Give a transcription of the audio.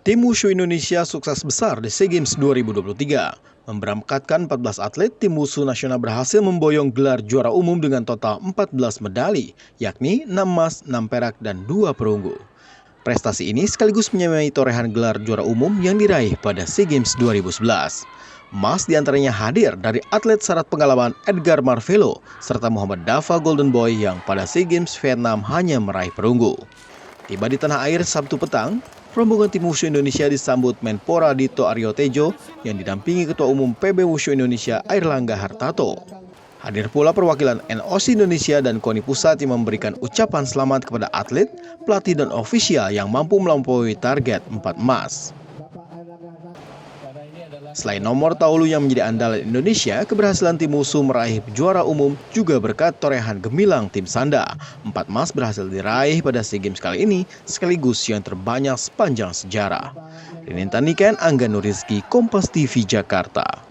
Tim Wushu Indonesia sukses besar di SEA Games 2023. Memberangkatkan 14 atlet, tim Wushu nasional berhasil memboyong gelar juara umum dengan total 14 medali, yakni 6 emas, 6 perak, dan 2 perunggu. Prestasi ini sekaligus menyamai torehan gelar juara umum yang diraih pada SEA Games 2011. Emas diantaranya hadir dari atlet syarat pengalaman Edgar Marvelo serta Muhammad Dava Golden Boy yang pada SEA Games Vietnam hanya meraih perunggu. Tiba di tanah air Sabtu petang, rombongan tim Wushu Indonesia disambut Menpora Dito Aryo Tejo yang didampingi Ketua Umum PB Wushu Indonesia Airlangga Hartarto. Hadir pula perwakilan NOC Indonesia dan KONI Pusat yang memberikan ucapan selamat kepada atlet, pelatih, dan ofisial yang mampu melampaui target 4 emas. Selain nomor taulu yang menjadi andalan Indonesia, keberhasilan tim Wushu meraih juara umum juga berkat torehan gemilang tim Sanda. 4 emas berhasil diraih pada SEA Games kali ini, sekaligus yang terbanyak sepanjang sejarah. Rinintan Niken, Angga Nurizki, Kompas TV, Jakarta.